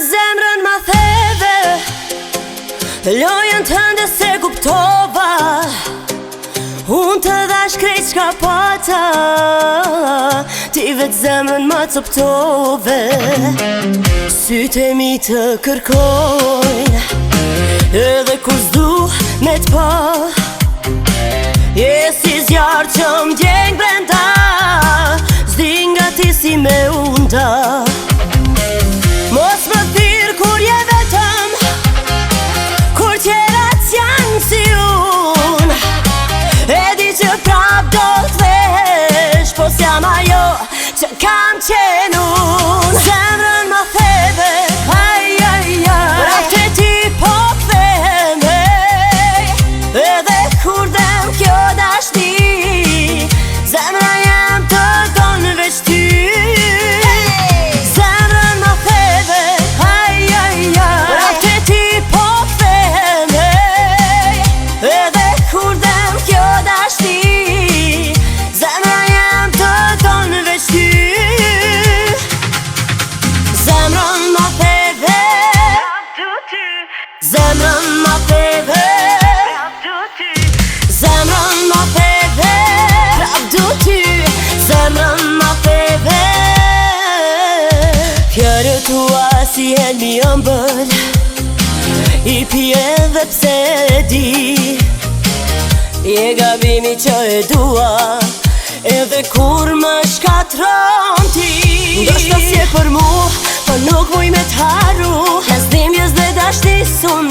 Zemrën ma theve, lojën tënde se kuptova. Unë të dhash krejt qka pata, ti vetë zemrën ma coptove. Sytë e mi të kërkojnë, edhe kur s'du me t'pa. Je si zjarë që m'djeng brenda, s'di nga ti si me unda. Mos më thirë kur je vetëm, kur tjerat janë si unë. E di që prap do t'vesh, po s'jam ajo që kam qenë unë. Zemrën ma theve, rafte ti po kthehem, edhe kur dem kjo dashni, zemra jem të donë veç ty. Zemrën ma theve, rafte ti po kthehem, edhe kur dem kjo dashni, zemra jem të donë veç ty. Zemrën ma theve, zemrën ma theve, zemrën ma theve, prap du ty. Zemrën ma theve, fjallët tua si helmi ëmbël, i pje dhe pse di. Je gabimi që e dua, edhe kur më shkatron ti. Ndoshta s'je për mu, po nuk muj me t'haru, las dimjes dhe dashni sun